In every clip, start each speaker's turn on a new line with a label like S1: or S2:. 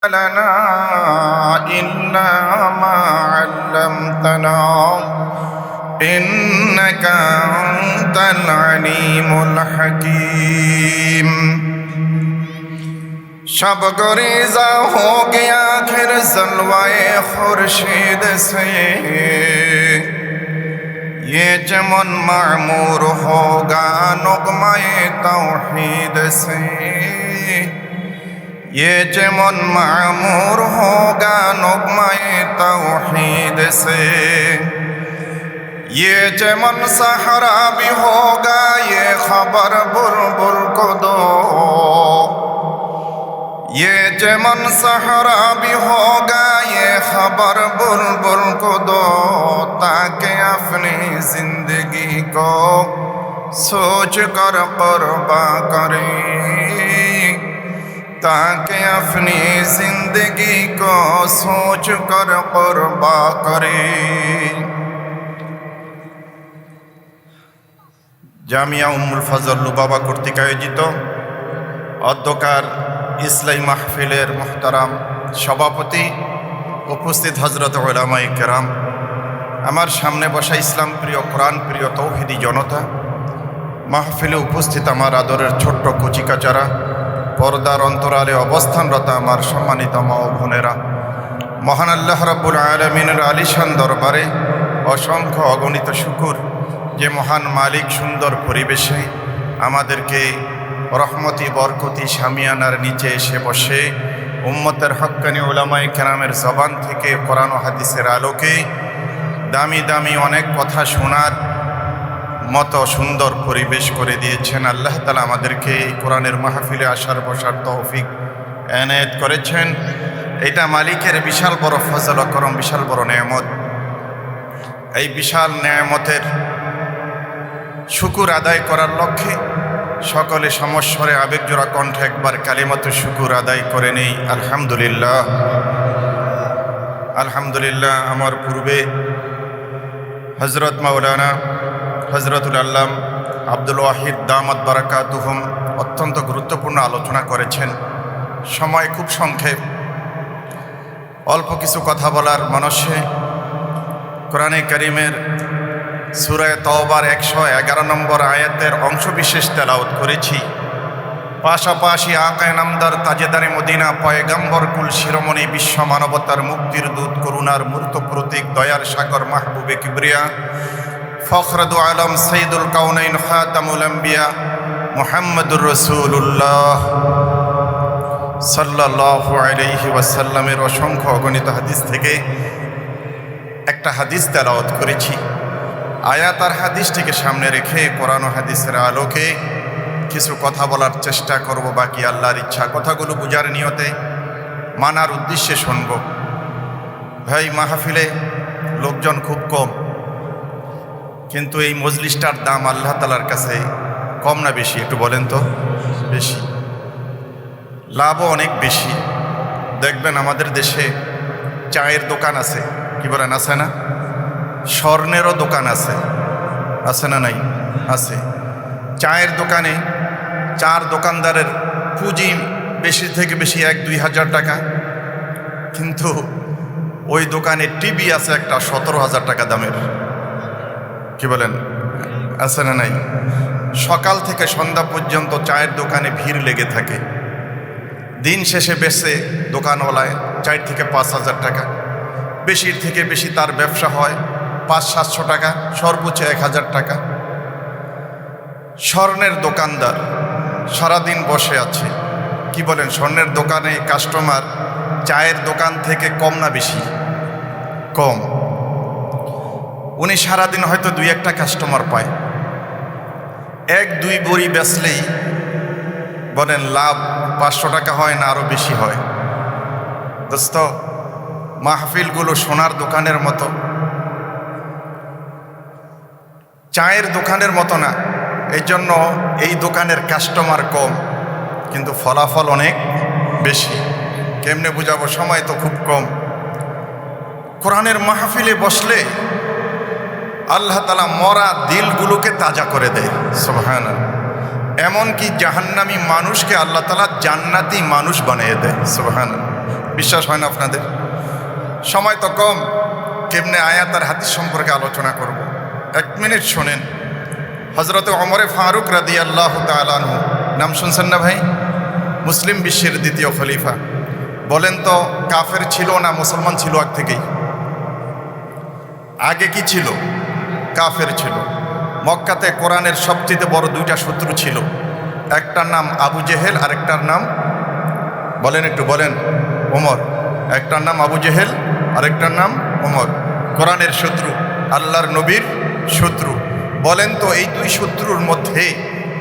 S1: لنا إلا ما علمتنا إنك أنت العليم الحكيم शब गुरीज़ा हो गया आखिर जलवाए खुर्शीद से ये चमन मामूर होगा नुग़्माए तौहीद से ये चमन मामूर होगा नुग़्माए तौहीद से ये चमन सहरा भी होगा ये खबर बुलबुल को दो ये चमन सहरा भी होगा ये खबर बुलबुल को दो ताकि अपनी जिंदगी को सोच कर कुर्बा करें ताकि अपनी जिंदगी को सोच कर कुर्बा करें। জামিয়া উম্মুল ফজল লুবাবা কর্তৃক আয়োজিত অধ্যকার ইসলামী মাহফিলের মুহতারাম সভাপতি, উপস্থিত হজরত উলামায়ে কেরাম, আমার সামনে বসা ইসলাম প্রিয়, কোরআন প্রিয় তৌহিদি জনতা, মাহফিলে উপস্থিত আমার আদরের ছোট্ট কচিকাচারা, পর্দার অন্তরালে অবস্থানরত আমার সম্মানিত মা ও বোনেরা, মহান আল্লাহ রাব্বুল আলামিনের আলিশান দরবারে অসংখ্য অগণিত শুকর যে মহান মালিক সুন্দর পরিবেশে আমাদেরকে রহমতি বরকতি শামিয়ানার নিচে এসে বসে উম্মতের হক্কানি উলামায়ে কেরামের জবান থেকে কোরআন ও হাদিসের আলোকে দামি দামি অনেক কথা শোনার মতো সুন্দর পরিবেশ করে দিয়েছেন। আল্লাহ তাআলা আমাদেরকে এই কোরআনের মাহফিলে আসার বসার তৌফিক এনায়েত করেছেন। এটা মালিকের বিশাল বড় ফজল ও করম, বিশাল বড় নেয়ামত। এই বিশাল নেয়ামতের শুকুর আদায় করার লক্ষ্যে সকলে সমস্বরে আবেগজোড়া কণ্ঠে একবার কালিমাতুশ শুকুর আদায় করে নেই। আলহামদুলিল্লাহ, আলহামদুলিল্লাহ। আমার পূর্বে হজরত মাওলানা হজরতুল আল্লাম আব্দুল ওয়াহিদ দামাত বারাকাতুহুম অত্যন্ত গুরুত্বপূর্ণ আলোচনা করেছেন। সময় খুব সংক্ষেপ, অল্প কিছু কথা বলার মানসে কোরআনে কারীমের সূরা তাওবার 111 নম্বর আয়াতের অংশবিশেষ তেলাওয়াত করেছি। পাশাপাশি আকায়ে নামদার তাজেদারে মদিনা পয়গম্বর কুল শিরোমণি বিশ্ব মানবতার মুক্তির দূত, করুণার মূর্ত প্রতীক, দয়ার সাগর মাহবুবে কিবরিয়া, ফখরুল আলম সৈয়দুল কাউনাইন খাতামুল আম্বিয়া মুহাম্মদুর রাসূলুল্লাহ সাল্লাল্লাহু আলাইহি ওয়াসাল্লামের অসংখ্য অগণিত হাদিস থেকে একটা হাদিস তেলাওয়াত করেছি। আয়াত আর হাদিসটিকে সামনে রেখে কোরআন ও হাদিসের আলোকে কিছু কথা বলার চেষ্টা করব। বাকি আল্লাহর ইচ্ছা, কথাগুলো বুঝার নিয়তে মানার উদ্দেশ্যে শুনব। ভাই, মাহফিলে লোকজন খুব কম, কিন্তু এই মজলিসটার দাম আল্লাহ তাআলার কাছে কম না বেশি? একটু বলেন তো। বেশি, লাভও অনেক বেশি। দেখবেন আমাদের দেশে চায়ের দোকান আছে, কি বলেন, আছে না? স্বর্ণেরও দোকান আছে, আছে না? নাই, আছে। চায়ের দোকানে চার দোকানদারের পুঁজি বেশি থেকে বেশি 1-2 হাজার টাকা, কিন্তু ওই দোকানে টিভি আছে একটা 17,000 টাকা দামের, কি বলেন, আছে না? নাই। সকাল থেকে সন্ধ্যা পর্যন্ত চায়ের দোকানে ভিড় লেগে থাকে। দিন শেষে বেচে দোকানওয়ালায় 4 থেকে 5 হাজার টাকা, বেশির থেকে বেশি তার ব্যবসা হয় 500-700 টাকা, সর্বোচ্চ 1,000 টাকা। স্বর্ণের দোকানদার সারাদিন বসে আছে, কি বলেন, স্বর্ণের দোকানে কাস্টমার চায়ের দোকান থেকে কম না বেশি? কম। উনি সারাদিন হয়তো 2-1টা কাস্টমার পায়। 1-2 বড়ি বেচলেই বলেন লাভ 500 টাকা হয় না আরও বেশি হয়? দোস্ত, মাহফিলগুলো সোনার দোকানের মতো, চায়ের দোকানের মতো না। এই জন্য এই দোকানের কাস্টমার কম, কিন্তু ফলাফল অনেক বেশি। কেমনে বুঝাবো, সময় তো খুব কম। কোরআনের মাহফিলে বসলে আল্লাহ তাআলা মরা দিলগুলোকে তাজা করে দেয়। সুবহানাল্লাহ। এমনকি জাহান্নামী মানুষকে আল্লাহ তাআলা জান্নাতি মানুষ বানিয়ে দেয়। সুবহানাল্লাহ। বিশ্বাস হয় না আপনাদের? সময় তো কম, কেমনে আয়াত আর হাদিস সম্পর্কে আলোচনা করব। 1 মিনিট শোনেন। হযরত ওমর ফারুক রাদিয়াল্লাহু তাআলা আনহু, নাম শুনছেন না ভাই? মুসলিম বিশ্বের দ্বিতীয় খলিফা। বলেন তো, কাফের ছিল না মুসলমান ছিল আগ থেকেই? আগে কি ছিল? কাফের ছিল। মক্কাতে কোরআনের সবচেয়ে বড় 2টা শত্রু ছিল, একটার নাম আবু জেহেল আর একটার নাম, বলেন একটু বলেন, ওমর। একটার নাম আবু জেহেল আর একটার নাম ওমর। কোরআনের শত্রু, আল্লাহর নবীর শত্রু। বলেন তো, এই 2 শত্রুর মধ্যে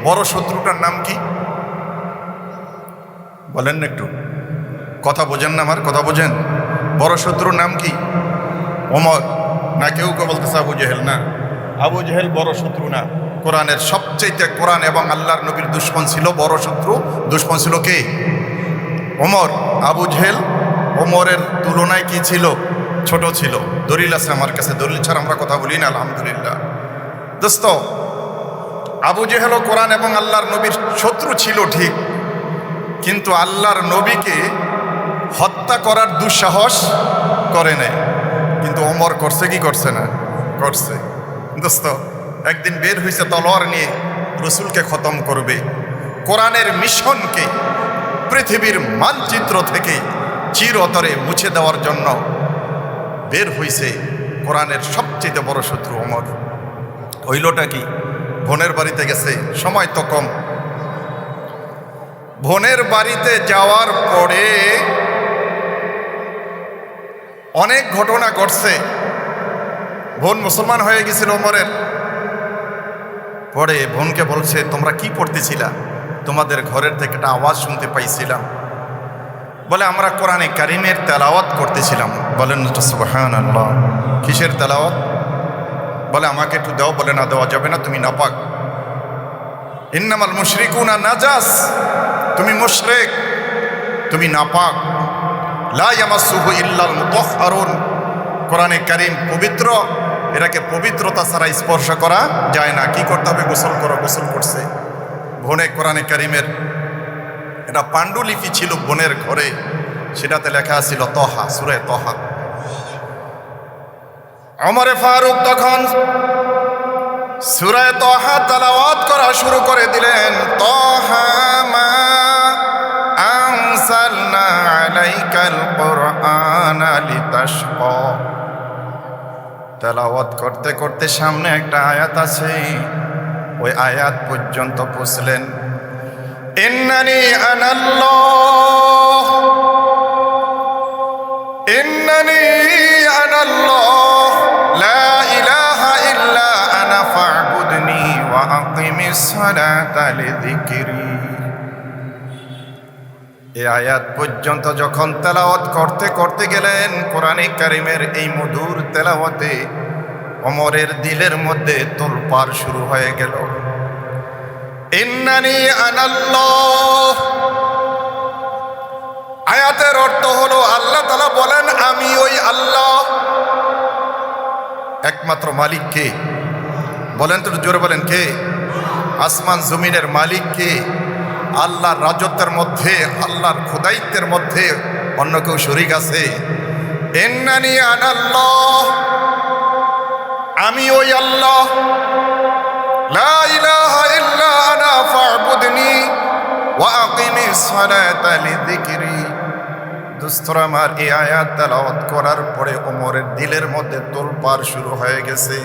S1: বড় শত্রুটার নাম কি? বলেন না একটু, কথা বোঝেন না? আমার কথা বোঝেন? বড় শত্রুর নাম কি? ওমর না? কেউ কেউ বলতেছে আবু জেহেল। না, আবু জেহেল বড় শত্রু না। কোরআনের সবচেয়ে, কোরআন এবং আল্লাহর নবীর দুশ্মন ছিল, বড় শত্রু দুশ্মন ছিল কে? ওমর। আবু জেহেল ওমরের তুলনায় কি ছিল? ছোট ছিল। দলিল আছে আমার কাছে, দলিল ছাড়া আমরা কথা বলি না, আলহামদুলিল্লাহ। দোস্ত, আবু জেহেলও কোরআন এবং আল্লাহর নবীর শত্রু ছিল ঠিক, কিন্তু আল্লাহর নবীকে হত্যা করার দুঃসাহস করে নাই। কিন্তু ওমর করছে কি করছে না? করছে। দোস্ত, একদিন বের হয়েছে তলোয়ার নিয়ে, রসুলকে খতম করবে। কোরআনের মিশনকে পৃথিবীর মানচিত্র থেকে চিরতরে মুছে দেওয়ার জন্য বের হয়েছে কোরআনের সবচেয়ে বড় শত্রু ওমর। হইলটা কি? বোনের বাড়িতে গেছে, সময় তো কম। বোনের বাড়িতে যাওয়ার পরে অনেক ঘটনা ঘটছে। বোন মুসলমান হয়ে গেছিল ওমরের। পরে বোনকে বলছে, তোমরা কি পড়তেছিলা? তোমাদের ঘরের থেকে একটা আওয়াজ শুনতে পাইছিলাম। বলে, আমরা কোরআনে কারিমের তেলাওয়াত করতেছিলাম। বলেন সুবহানাল্লাহ। কিসের তেলাওয়াত? বলে, আমাকে একটু দাও। বলে, না, দেওয়া যাবে না, তুমি নাপাক। ইন্নামাল মুশরিকুনা নাজাস, তুমি মুশরিক, তুমি নাপাক। লা ইয়ামাসসুহু ইল্লাল মুতাহহারুন, কোরআনে কারীম পবিত্র, এটাকে পবিত্রতা ছাড়া স্পর্শ করা যায় না। কি করতে হবে? গোসল করো। গোসল করছে। বোনে কোরআনে কারীমের এটা পাণ্ডুলিপি ছিল বোনের ঘরে, সেটাতে লেখা ছিল তহা, সূরা তহা। ওমর ফারুক তখন সূরা তহা তেলাওয়াত করা শুরু করে দিলেন। তহা মা আনসালনা আলাইকাল কুরআনা লিতাশকা। তেলাওয়াত করতে করতে সামনে একটা আয়াত আছে, ওই আয়াত পর্যন্ত পৌঁছলেন। ইন্নানি আনাল্লাহ, ইন্নানি আনাল্লাহ, লা ইলাহা ইল্লা আনা ফা'বুদনি ওয়া আকিমিস সালাতা লিযিকরি। এই আয়াত পর্যন্ত যখন তেলাওয়াত করতে করতে গেলেন, কোরআনে কারীমের এই মধুর তেলাওয়াতে ওমরের দিলের মধ্যে তোলপাড় শুরু হয়ে গেল। ইন্নানি আনাল্লাহ, আয়াতের অর্থ হলো আল্লাহ তাআলা বলেন, আমি ওই আল্লাহ। একমাত্র মালিক কে? বলেন তো জোরে বলেন, কে? আসমান জমিনের মালিক কে? আল্লাহর রাজত্বের মধ্যে, আল্লাহর খোদাইত্বের মধ্যে অন্য কেউ শরীক আছে? ইন্নানি আনাল্লাহ, আমি ওই আল্লাহ। লা ইলাহা ইল্লা আনা ফা'বুদনি ওয়া আকিমিস সালাতা লিযিকরি। দোস্তরা আমার, এই আয়াত তেলাওয়াত করার পরে ওমরের দিলের মধ্যে তোলপাড় শুরু হয়ে গেছে,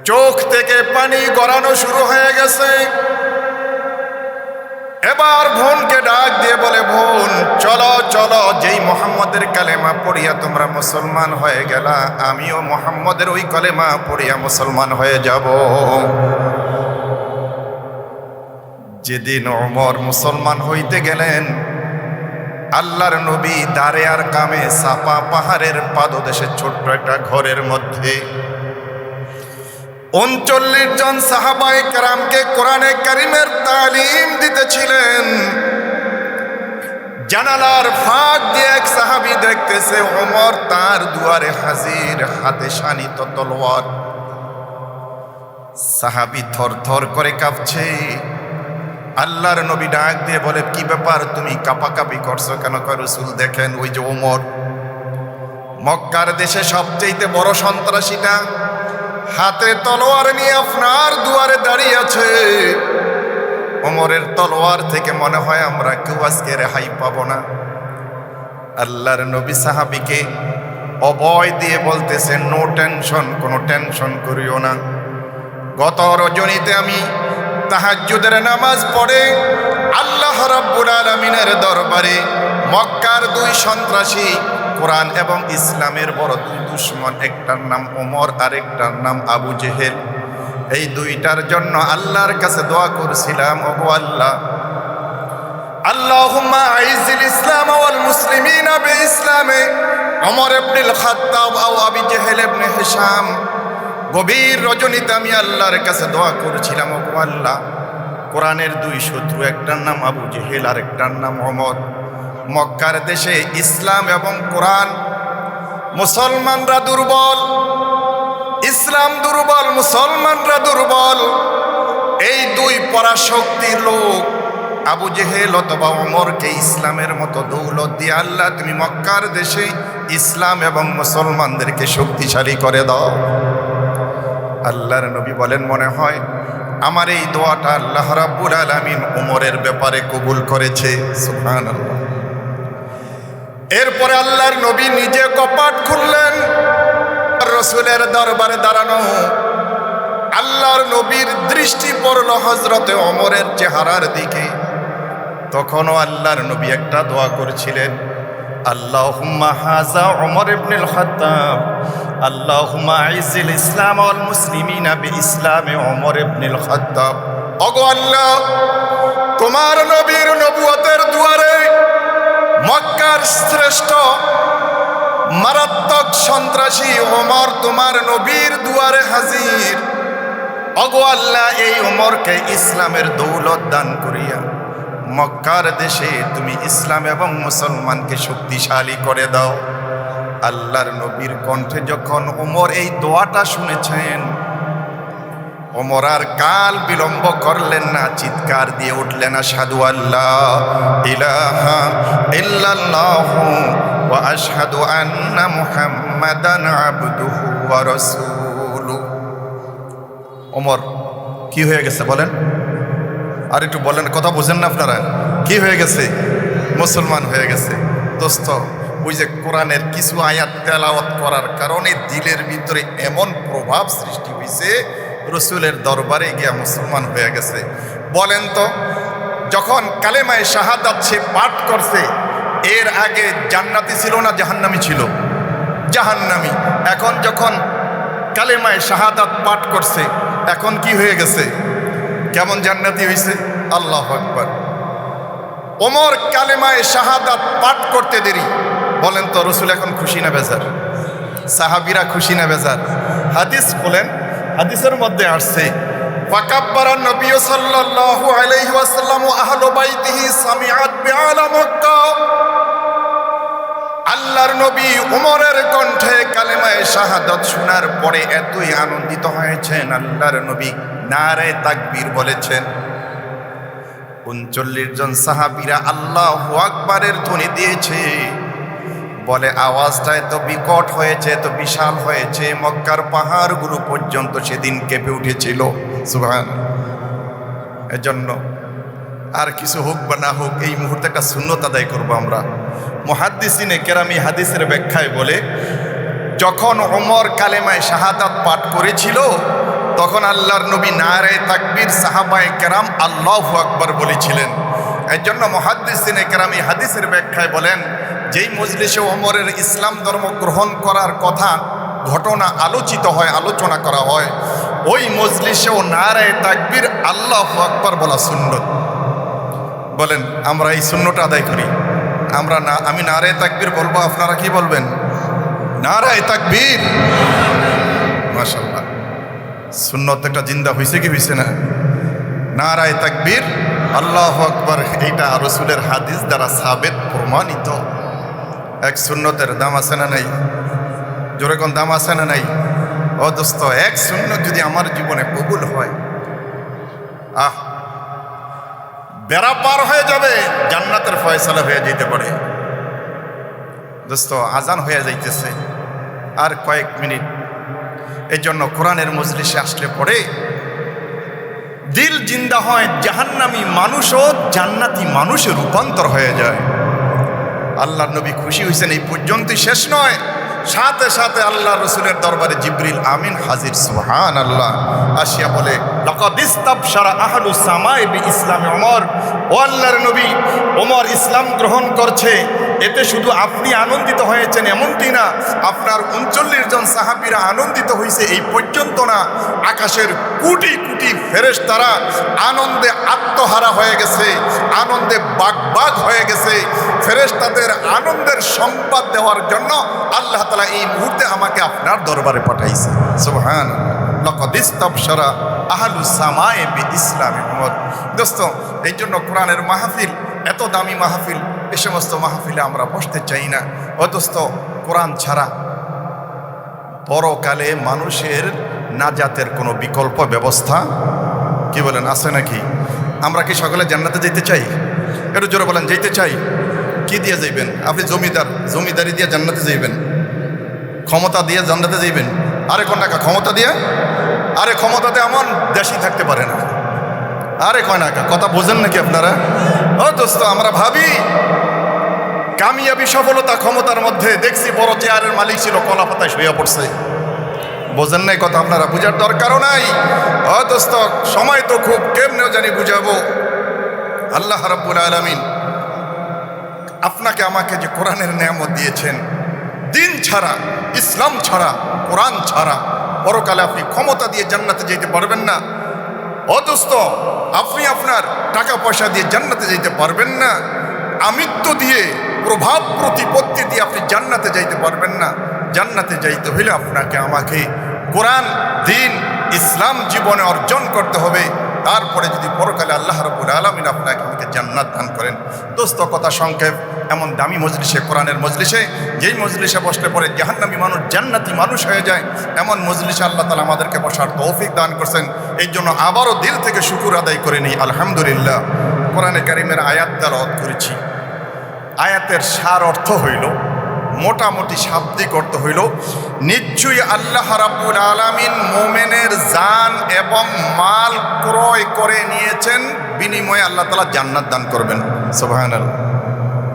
S1: চোখ থেকে পানি গড়ানো শুরু হয়ে গেছে। এবার বোনকে ডাক দিয়ে বলে, বোন চলো চলো, যেই মুহাম্মদের কালেমা পড়িয়া তোমরা মুসলমান হয়ে গেলা, আমিও মুহাম্মদের ওই কালেমা পড়িয়া মুসলমান হয়ে যাব। যেদিন ওমর মুসলমান হইতে গেলেন, আল্লাহর নবী দারে আর কামে সাফা পাহাড়ের পাদদেশে ছোট্ট একটা ঘরের মধ্যে 39 জন সাহাবায়ে কেরামকে কোরআনে কারীমের তালিম দিতেছিলেন। জানালার ফাঁক দিয়ে এক সাহাবী দেখতেছে ওমর তার দুয়ারে হাজির, হাতে শানিত তলোয়ার। সাহাবী থরথর করে কাঁপছে। আল্লাহর নবী ডাক দিয়ে বলে, কি ব্যাপার, তুমি কাঁপাকাঁপি করছো কেন? কয়, রাসূল দেখেন ওই যে ওমর, মক্কার দেশে সবচেয়ে বড় সন্ত্রাসীটা, হাতে তলোয়ার নিয়ে আপনার দুয়ারে দাঁড়িয়ে আছে। ওমরের তলোয়ার থেকে মনে হয় আমরা কেউ আজকে রেহাই পাবো না। আল্লাহর নবী সাহাবীকে অভয় দিয়ে বলতেছেন, নো টেনশন, কোনো টেনশন করিও না। গত রজনীতে আমি তাহাজ্জুদের নামাজ পড়ে আল্লাহ রাব্বুল আলামিনের দরবারে মক্কার দুই সন্ত্রাসী, কোরআন এবং ইসলামের বড় দুই দুশমন, একটার নাম ওমর আর একটার নাম আবু জেহেল, এই দুইটার জন্য আল্লাহর কাছে দোয়া করছিলাম, ওগো আল্লাহ, আল্লাহুম্মা আইজিল ইসলাম ওয়াল মুসলিমিনা বিইসলামে ওমর ইবনুল খাত্তাব আও আবু জেহেল ইবনে হিশাম। গভীর রজনীতে আমি আল্লাহর কাছে দোয়া করেছিলাম, ওগো আল্লাহ, কোরআনের দুই শত্রু, একটার নাম আবু জেহেল আর একটার নাম ওমর, মক্কার দেশে ইসলাম এবং কোরআন, মুসলমানরা দুর্বল, ইসলাম দুর্বল, মুসলমানরা দুর্বল, এই দুই পরাশক্তির লোক আবু জেহেল অথবা ওমরকে ইসলামের মতো দৌলত দিয়ে আল্লাহ তুমি মক্কার দেশে ইসলাম এবং মুসলমানদেরকে শক্তিশালী করে দাও। আল্লাহর নবী বলেন, মনে হয় আমার এই দোয়াটা আল্লাহ রাব্বুল আলামিন ওমরের ব্যাপারে কবুল করেছে। সুবহানাল্লাহ। এরপরে আল্লাহর নবী নিজে কপাট খুললেন, রাসূলের দরবারে দাঁড়ানো। আল্লাহর নবীর দৃষ্টি পড়ল হযরতে ওমরের চেহারার দিকে। তখনও আল্লাহর নবী একটা দোয়া করেছিলেন, আল্লাহুম্মা হাযা ওমর ইবনুল খাত্তাব, আল্লাহুম্মা আইজিল ইসলাম ওয়াল মুসলিমিনা বিইসলামে ওমর ইবনুল খাত্তাব। ওগো আল্লাহ, তোমার নবীর নবুয়তের দুয়ারে মক্কার শ্রেষ্ঠ মারাত্মক সন্ত্রাসী ওমর তোমার নবীর দুয়ারে হাজির। ওগো আল্লাহ, এই ওমরকে ইসলামের দৌলত দান করিয়া মক্কার দেশে তুমি ইসলাম এবং মুসলমানকে শক্তিশালী করে দাও। আল্লাহর নবীর কণ্ঠে যখন ওমর এই দোয়াটা শুনেছেন, ওমর আর কাল বিলম্ব করলেন না, চিৎকার দিয়ে উঠলেন, আশহাদু আল্লাহ ইলাহা ইল্লাল্লাহু ওয়া আশহাদু আন্না মুহাম্মাদান আবদুহু ওয়া রাসূলুহু। ওমর কি হয়ে গেছে বলেন? আর একটু বলেন, কথা বুঝেন না আপনারা? কি হয়ে গেছে? মুসলমান হয়ে গেছে। দোস্ত, ওই যে কোরআনের কিছু আয়াত তেলাওয়াত করার কারণে দিলের ভিতরে এমন প্রভাব সৃষ্টি হয়েছে, রসুলের দরবারে গিয়া মুসলমান হয়ে গেছে। বলেন তো, যখন কালেমায়ে শাহাদাত সে পাঠ করছে, এর আগে জান্নাতি ছিল না জাহান্নামী ছিল? জাহান্নামী। এখন যখন কালেমায়ে শাহাদাত পাঠ করছে, এখন কি হয়ে গেছে? কেমন জান্নাতি হয়েছে? আল্লাহু আকবার। ওমর কালেমায়ে শাহাদাত পাঠ করতে দেরি। বলেন তো, রসুল এখন খুশি না বেজার? সাহাবীরা খুশি না বেজার? হাদিস বলেন, হাদিসের মধ্যে আসছে, ফাকাব্বারা নবী সাল্লাল্লাহু আলাইহি ওয়াসাল্লাম আহলু বাইতিহি সামিআত বিআলা মক্কা। আল্লাহর নবী ওমরের কণ্ঠে কালেমায়ে শাহাদাত শোনার পরে এতই আনন্দিত হয়েছেন, আল্লাহর নবী নারে তাকবীর বলেছেন। ৩৯ জন সাহাবীরা আল্লাহু আকবারের ধ্বনি দিয়েছে। বলে আওয়াজটা এত বিকট হয়েছে, এত বিশাল হয়েছে, মক্কার পাহাড়গুলো পর্যন্ত সেদিন কেঁপে উঠেছিল। সুবহানাল্লাহ। এজন্য আর কিছু হোক বা না হোক, এই মুহূর্তে একটা সুন্নত আদায় করবো আমরা। মুহাদ্দিসিনে কেরামি হাদিসের ব্যাখ্যায় বলে, যখন ওমর কালেমায়ে শাহাদাত পাঠ করেছিল, তখন আল্লাহর নবী নারে তাকবীর, সাহাবায়ে কেরাম আল্লাহু আকবার বলেছিলেন। এর জন্য মুহাদ্দিসিনে কেরামি হাদিসের ব্যাখ্যায় বলেন, যেই মজলিসে ওমরের ইসলাম ধর্ম গ্রহণ করার কথা ঘটনা আলোচিত হয়, আলোচনা করা হয়, ওই মজলিসেও নারে তাকবীর আল্লাহু আকবার বলা সুন্নত। বলেন, আমরা এই সুন্নতটা আদায় করি? আমরা না, আমি নারে তাকবীর বলবো, আপনারা কি বলবেন? নারে তাকবীর। মাশাআল্লাহ, সুন্নত একটা জিন্দা হয়েছে কি হয়েছে না? নারে তাকবীর, আল্লাহু আকবার। এইটা রাসূলের হাদিস দ্বারা সাবেত, প্রমাণিত। এক সুন্নতের দাম আছে না নাই? জোরে কোন দাম আছে না নাই? ও দোস্ত, এক সুন্নত যদি আমার জীবনে কবুল হয়, বেড়া পার হয়ে যাবে, জান্নাতের ফয়সালা হয়ে যেতে পারে। দোস্ত, আজান হয়ে যাইতেছে আর কয়েক মিনিট। এই জন্য কোরআনের মজলিসে আসলে পরে দিল জিন্দা হয়, জাহান্নামী মানুষও জান্নাতি মানুষে রূপান্তর হয়ে যায়। আল্লাহর নবী খুশি হয়েছেন, এই পর্যন্তই শেষ নয়, সাথে সাথে আল্লাহ রসুলের দরবারে জিবরিল আমিন হাজির। সুবহানাল্লাহ। আসিয়া বলে, লাকাদ ইস্তাবশারা আহলুস সামায়ে বিইসলামি ওমর। ও আল্লাহর নবী, ওমর ইসলাম গ্রহণ করছে, এতে শুধু আপনি আনন্দিত হয়েছেন এমনটি না, আপনার 39 জন সাহাবীরা আনন্দিত হয়েছে এই পর্যন্ত না, আকাশের কোটি কোটি ফেরেশতারা আনন্দে আত্মহারা হয়ে গেছে, আনন্দে বাগবাগ হয়ে গেছে। ফেরেশতাদের আনন্দের সংবাদ দেওয়ার জন্য আল্লাহ তাআলা এই মুহূর্তে আমাকে আপনার দরবারে পাঠাইছে। সুবহানাল্লাহ। লাকাদ ইস্তাবশারা আহলুস সামায়ে বিইসলামি ওমর। দোস্ত, এই জন্য কোরআনের মাহফিল এত দামি মাহফিল, এই সমস্ত মাহফিলে আমরা বসতে চাই না। ও দোস্ত, কোরআন ছাড়া পরকালে মানুষের নাজাতের কোনো বিকল্প ব্যবস্থা কি বলেন আছে নাকি? আমরা কি সকলে জান্নাতে যেতে চাই? একটু জোরে বলেন, যেতে চাই। কি দিয়ে যাইবেন? আপনি জমিদারি দিয়ে জান্নাতে যাইবেন? ক্ষমতা দিয়ে জান্নাতে যাইবেন? আরে কোন টাকা ক্ষমতা দিয়ে? আরে ক্ষমতাতে এমন দেশই থাকতে পারে না। আরে কয় না, কথা বোঝেন নাকি আপনারা? ও দোস্ত, আমরা ভাবি কামিয়াবি সফলতা ক্ষমতার মধ্যে। দেখছি বড় চেয়ারের মালিক ছিল, কলা পাতায় শুয়ে পড়ছে। বোঝেন নাই কথা? আপনারা বুঝার দরকারও নাই। ও দোস্ত, সময় তো খুব, কেমনেও জানি বুঝাবো। আল্লাহ রাব্বুল আলামিন আপনাকে আমাকে যে কোরআনের নেয়ামত দিয়েছেন, দিন ছাড়া, ইসলাম ছাড়া, কোরআন ছাড়া পরকালে আপনি ক্ষমতা দিয়ে জান্নাতে যেতে পারবেন না। ও দোস্ত, আপনি আপনার টাকা পয়সা দিয়ে জান্নাতে যেতে পারবেন না। আমিত্ব দিয়ে, প্রভাব প্রতিপত্তি দিয়ে আপনি জান্নাতে যাইতে পারবেন না। জান্নাতে যাইতে হইলে আপনাকে আমাকে কোরআন, দিন, ইসলাম জীবনে অর্জন করতে হবে। তারপরে যদি পরকালে আল্লাহ রাব্বুল আলামিন আপনাকে আমাকে জান্নাত দান করেন। দোস্ত, কথা সংক্ষেপ, এমন দামি মজলিসে, কোরআনের মজলিসে, যেই মজলিসে বসলে পরে জাহান্নামী মানুষ জান্নাতি মানুষ হয়ে যায়, এমন মজলিসে আল্লাহ তাআলা আমাদেরকে বসার তৌফিক দান করছেন। এই জন্য আবারও দিল থেকে শুকর আদায় করে নিই, আলহামদুলিল্লাহ। কোরআনে কারিমের আয়াত তেলাওয়াত করেছি। আয়াতের সার অর্থ হইল, মোটামুটি শাব্দিক অর্থ হইল, নিশ্চয়ই আল্লাহ রাব্বুল আলামিন মুমিনের জান এবং মাল ক্রয় করে নিয়েছেন, বিনিময়ে আল্লাহ তাআলা জান্নাত দান করবেন। সুবহানাল্লাহ।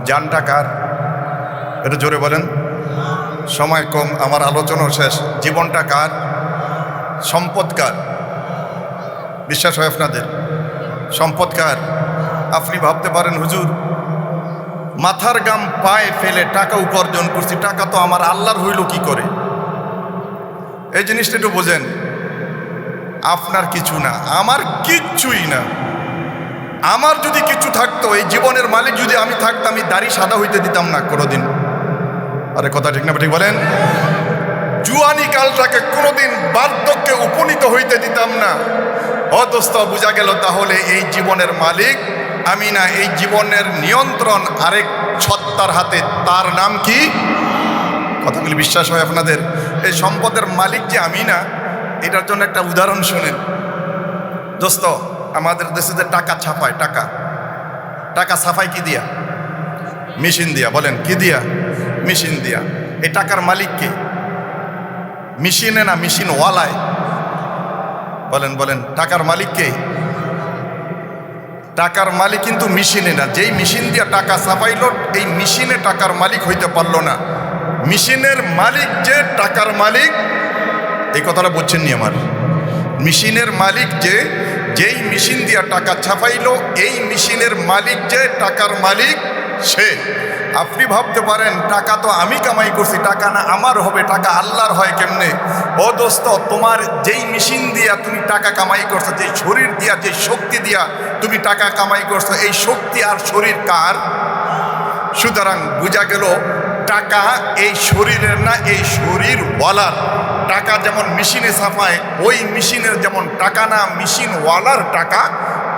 S1: জানটা কার? একটু জোরে বলেন। সময় কম, আমার আলোচনা শেষ। জীবনটা কার? সম্পদ কার? বিশ্বাস হয় আপনাদের? সম্পদ কার? আপনি ভাবতে পারেন, হুজুর মাথার গাম পায়ে ফেলে টাকা উপার্জন করছি, টাকা তো আমার আল্লাহর হইল কি করে? এই জিনিসটা একটু বোঝেন। আপনার কিছু না, আমার কিচ্ছুই না। আমার যদি কিছু থাকতো, এই জীবনের মালিক যদি আমি থাকতাম, আমি দাড়ি সাদা হইতে দিতাম না কোনোদিন। আরে কথা ঠিক না ঠিক বলেন? জুয়ানি কালটাকে কোনোদিন বার্ধক্যে উপনীত হইতে দিতাম না। ও দোস্ত, বোঝা গেল তাহলে এই জীবনের মালিক আমি না, এই জীবনের নিয়ন্ত্রণ আরেক সত্তার হাতে। তার নাম কি? কথাগুলি বিশ্বাস হয় আপনাদের? এই সম্পদের মালিক যে আমি না, এটার জন্য একটা উদাহরণ শোনেন। দোস্ত, আমাদের দেশে যে টাকা ছাপায়, টাকা ছাপায় কি দিয়া? মেশিন দিয়া। বলেন কি দিয়া? মেশিন দিয়া। এই টাকার মালিক কে? মেশিনে না মেশিনওয়ালায়? বলেন টাকার মালিক কে? টাকার মালিক কিন্তু মেশিনে না। যেই মেশিন দিয়া টাকা ছাপাইল, এই মেশিনে টাকার মালিক হইতে পারলো না। মেশিনের মালিক যে টাকার মালিক, এই কথাটা বুঝছেন নি আমার? মেশিনের মালিক যে, যেই মেশিন দিয়া টাকা ছাপাইল, এই মেশিনের মালিক যে টাকার মালিক সে। আপনি ভাবতে পারেন টাকা তো আমি কামাই করছি, টাকা না আমার হবে, টাকা আল্লাহর হয় কেমনে? ও দোস্ত, তোমার যেই মেশিন দিয়া তুমি টাকা কামাই করছো, যেই শরীর দিয়া, যে শক্তি দিয়া তুমি টাকা কামাই করছো, এই শক্তি আর শরীর কার? সুতরাং বোঝা গেল টাকা এই শরীরের না, এই শরীরওয়ালার। টাকা যেমন মেশিনে ছাপায়, ওই মেশিনের যেমন টাকা না, মেশিনওয়ালার টাকা,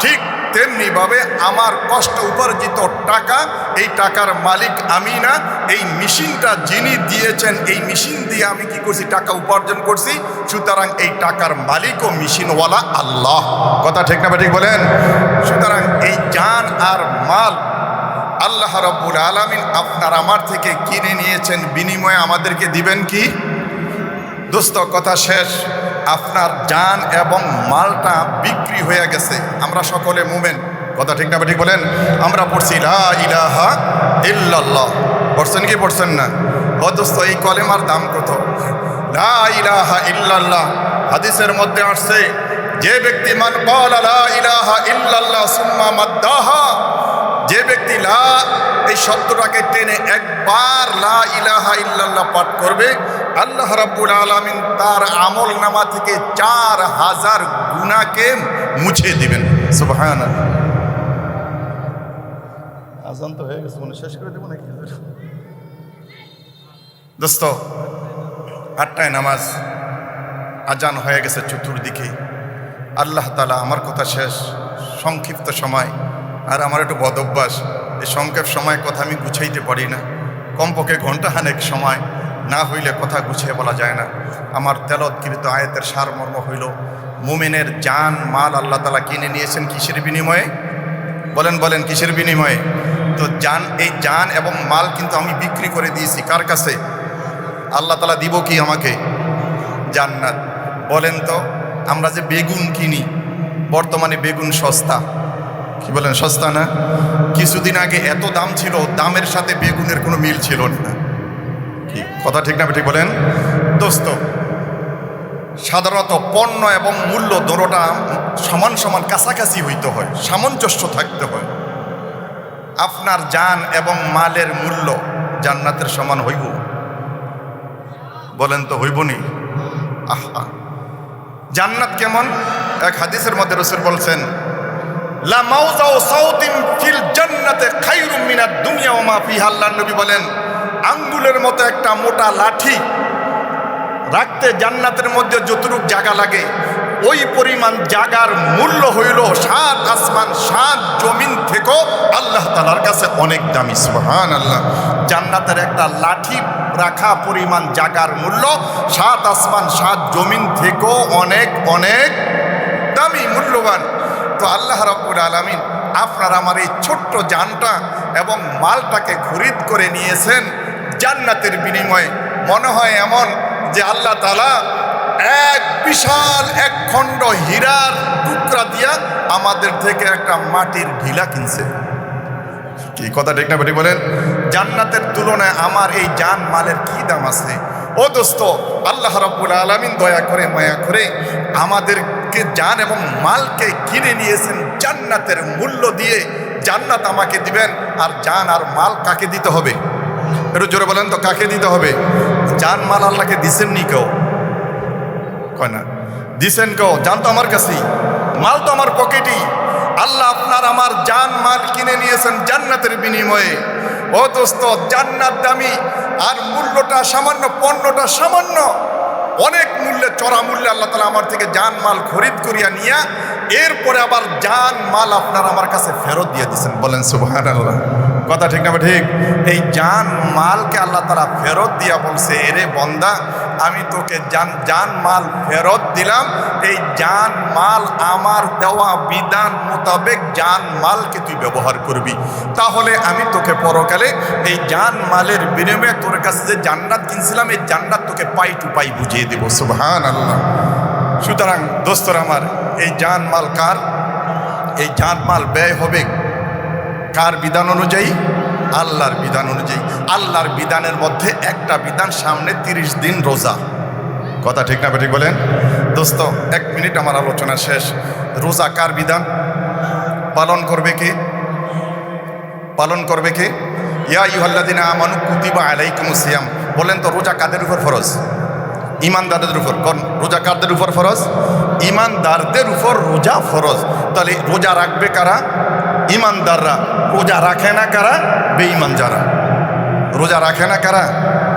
S1: ঠিক তেমনিভাবে আমার কষ্ট উপার্জিত টাকা, এই টাকার মালিক আমি না, এই মেশিনটা যিনি দিয়েছেন, এই মেশিন দিয়ে আমি কি করছি, টাকা উপার্জন করছি। সুতরাং এই টাকার মালিক ও মেশিনওয়ালা আল্লাহ। কথা ঠিক না ঠিক বলেন? সুতরাং এই জান আর মাল আল্লাহ রাব্বুল আলামিন আপনার আমার থেকে কিনে নিয়েছেন, বিনিময়ে আমাদেরকে দিবেন কি? দোস্ত কথা শেষ, আপনার জান এবং মালটা বিক্রি হয়ে গেছে। আমরা সকলে মুমিন, কথা ঠিক না ঠিক বলেন? আমরা পড়ছি লা ইলাহা ইল্লাল্লাহ, পড়ছেন কি পড়ছেন না? ও দোস্ত, এই কলেমার দাম কত? লা ইলাহা ইল্লাল্লাহ হাদিসের মধ্যে আসছে, যে ব্যক্তি মান ক্বালা লা ইলাহা ইল্লাল্লাহ সুম্মা মাদ্দাহা, যে ব্যক্তি লা এই শব্দটাকে টেনে একবার লা ইলাহা ইল্লাল্লাহ পাঠ করবে, আল্লাহ রাব্বুল আলামিন তার আমল নামা থেকে 4000 গুনাহকে মুছে দিবেন। সুবহানাল্লাহ। আজান তো হয়ে গেছে, মনে শেষ করে দেব নাকি? দোস্ত, 8টায় নামাজ, আজান হয়ে গেছে চতুর্দিকে। আল্লাহ তাআলা, আমার কথা শেষ, সংক্ষিপ্ত সময়, আর আমার একটু বদ অভ্যাস, এই সংক্ষেপ সময় কথা আমি গুছাইতে পারি না। কমপক্ষে ঘন্টাখানেক সময় না হইলে কথা গুছিয়ে বলা যায় না। আমার তেলাওয়াতকৃত আয়াতের সারমর্ম হইল, মুমিনের জান মাল আল্লাহ তাআলা কিনে নিয়েছেন কিসের বিনিময়ে? বলেন বলেন, কিসের বিনিময়ে? তো জান, এই জান এবং মাল কিন্তু আমি বিক্রি করে দিয়েছি কার কাছে? আল্লাহ তাআলা দিব কি আমাকে? জান্নাত। বলেন তো, আমরা যে বেগুন কিনি, বর্তমানে বেগুন সস্তা, কি বলেন, সস্তা না? কিছুদিন আগে এত দাম ছিল, দামের সাথে বেগুনের কোনো মিল ছিল না। কি কথা ঠিক না ঠিক বলেন? দোস্ত, সাধারণত পণ্য এবং মূল্য দরটা সমান সমান কাছাকাছি হইতে হয়, সামঞ্জস্য থাকতে হয়। আপনার জান এবং মালের মূল্য জান্নাতের সমান হইব? বলেন তো, হইব নি? আহা, জান্নাত কেমন? এক হাদিসের মধ্যে রাসূল বলছেন, লা মাউজাউ সাউতিন ফিল জান্নাতে খায়রুম মিনাদ দুনিয়া ওয়া মা ফিহা। আল্লাহর নবী বলেন, আঙ্গুলের মতো একটা মোটা লাঠি রাখতে জান্নাতের মধ্যে যতটুকু জায়গা লাগে, ওই পরিমাণ জায়গার মূল্য হইল 7 আসমান 7 জমিন থেকেও আল্লাহ তাআলার কাছে অনেক দামি। সুবহানাল্লাহ। জান্নাতের একটা লাঠি রাখা পরিমাণ জায়গার মূল্য 7 আসমান 7 জমিন থেকেও অনেক অনেক দামি, মূল্যবান। তো আল্লাহ রাব্বুল আলামিন আপনার আমার এই ছোট্ট জানটা এবং মালটাকে খরিদ করে নিয়েছেন জান্নাতের বিনিময়ে। মনে হয় এমন যে আল্লাহ তাআলা এক বিশাল এক খণ্ড হীরার টুকরা দিয়া আমাদের থেকে একটা মাটির ঢিলা কিনছে। কি কথা ঠিক না ঠিক বলেন? জান্নাতের তুলনায় আমার এই জান মালের কি দাম আছে? ও দোস্ত, আল্লাহ রাব্বুল আলামিন দয়া করে মায়া করে আমাদেরকে জান এবং মালকে কিনে নিয়েছেন জান্নাতের মূল্য দিয়ে। জান্নাত আমাকে দিবেন, আর জান আর মাল কাকে দিতে হবে? একটু জোরে বলেন তো, কাকে দিতে হবে? জান মাল আল্লাহকে দিছেন নি কেউ? কয় না, দিছেন কেউ? জান তো আমার কাছেই, মাল তো আমার পকেটেই। আল্লাহ আপনার আমার জান মাল কিনে নিয়েছেন জান্নাতের বিনিময়ে। ও দোস্ত, জান্নাত দামি আর মূল্যটা সামান্য, পণ্যটা সামান্য। অনেক মূল্যে, চড়া মূল্যে আল্লাহ তাআলা আমার থেকে জান মাল খরিদ করিয়া নিয়া এরপরে আবার জান মাল আপনার আমার কাছে ফেরত দিয়ে দিচ্ছেন। বলেন সুবহানাল্লাহ। কথা ঠিক না ঠিক? এই জান মালকে আল্লাহ তাআলা ফেরত দিয়া বলছে, এরে বন্দা, আমি তোকে জান মাল ফেরত দিলাম। এই জান মাল আমার দেওয়া বিধান মোতাবেক জান মালকে তুই ব্যবহার করবি, তাহলে আমি তোকে পরকালে এই জান মালের বিনিময়ে তোর কাছে যে জান্নাত কিনছিলাম, এই জান্নাত তোকে পাই টু পাই বুঝিয়ে দেব। সুবহানাল্লাহ। সুতরাং দোস্তরা আমার, এই জান মাল কার? এই জান মাল ব্যয় হবে কার বিধান অনুযায়ী? আল্লাহর বিধান অনুযায়ী। আল্লাহর বিধানের মধ্যে একটা বিধান, সামনে 30 দিন রোজা। কথা ঠিক না ঠিক বলেন? দোস্ত, 1 মিনিট আমার আলোচনা শেষ। রোজা কার বিধান? পালন করবে কে? পালন করবে কে? ইয়া আইয়ুহাল্লাযীনা আমানু কুতিবা আলাইকুমুস সিয়াম। বলেন তো, রোজা কাদের উপর ফরজ? ইমানদারদের উপর। কোন রোজা কাদের উপর ফরজ? ইমানদারদের উপর রোজা ফরজ। তাহলে রোজা রাখবে কারা? ইমানদাররা। রোজা রাখে না কারা? বেঈমান যারা। রোজা রাখে না কারা?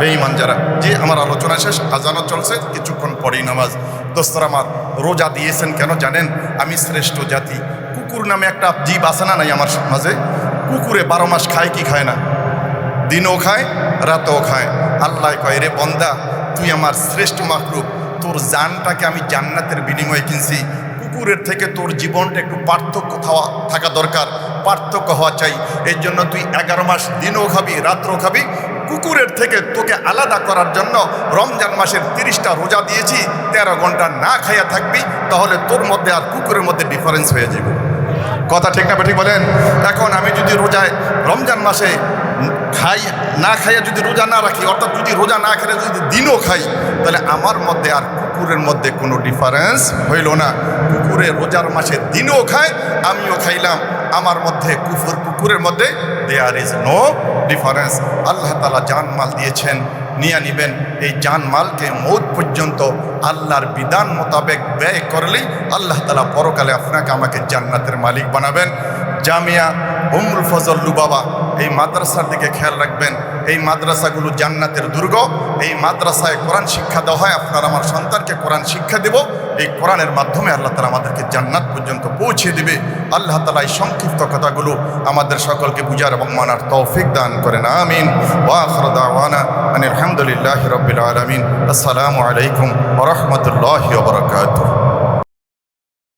S1: বেঈমান যারা। যে আমার আলোচনা শেষ, আজানও চলছে, কিছুক্ষণ পরেই নামাজ। দোস্তরা আমার, রোজা দিয়েছেন কেন জানেন? আমি শ্রেষ্ঠ জাতি। কুকুর নামে একটা জীব আছে না নাই আমার মাঝে? কুকুরে 12 মাস খায় কি খায় না? দিনও খায় রাতও খায়। আল্লাহ কয়, রে বন্দা, তুই আমার শ্রেষ্ঠ মাখলুক, তোর জানটাকে আমি জান্নাতের বিনিময়ে কিনছি। কুকুরের থেকে তোর জীবনটা একটু পার্থক্য থাকা দরকার, পার্থক্য হওয়া চাই। এই জন্য তুই 11 মাস দিনও খাবি রাত্রও খাবি। কুকুরের থেকে তোকে আলাদা করার জন্য রমজান মাসের 30টা রোজা দিয়েছি, 13 ঘন্টা না খাইয়া থাকবি, তাহলে তোর মধ্যে আর কুকুরের মধ্যে ডিফারেন্স হয়ে যাবে। কথা ঠিক না ঠিক বলেন? এখন আমি যদি রোজায় রমজান মাসে খাই, না খাইয়া যদি রোজা না রাখি, অর্থাৎ যদি রোজা না খেলে যদি দিনও খাই, তাহলে আমার মধ্যে আর কুকুরের মধ্যে কোনো ডিফারেন্স হইল না। কুকুরে রোজার মাসে দিনও খায়, আমিও খাইলাম, আমার মধ্যে কুকুরের মধ্যে দেয়ার ইজ নো ডিফারেন্স। আল্লাহ তাআলা জানমাল দিয়েছেন, নিয়ে নিবেন। এই জানমালকে মৌত পর্যন্ত আল্লাহর বিধান মোতাবেক ব্যয় করলেই আল্লাহ তাআলা পরকালে আপনাকে আমাকে জান্নাতের মালিক বানাবেন। জামিয়া উম্মুল ফজল লুবাবা, এই মাদ্রাসার দিকে খেয়াল রাখবেন। এই মাদ্রাসাগুলো জান্নাতের দুর্গ। এই মাদ্রাসায় কোরআন শিক্ষা দেওয়া হয়। আপনার আমার সন্তানকে কোরআন শিক্ষা দেব। এই কোরআনের মাধ্যমে আল্লাহ তাআলা আমাদেরকে জান্নাত পর্যন্ত পৌঁছে দিবে। আল্লাহ তাআলা এই সংক্ষিপ্ত কথাগুলো আমাদের সকলকে বুঝার এবং মানার তৌফিক দান করেন। আমিন। ওয়া আখিরু দাওয়ানা আনিল হামদুলিল্লাহি রাব্বিল আলামিন। আসসালামু আলাইকুম ওয়া রাহমাতুল্লাহি ওয়া বারাকাতুহু।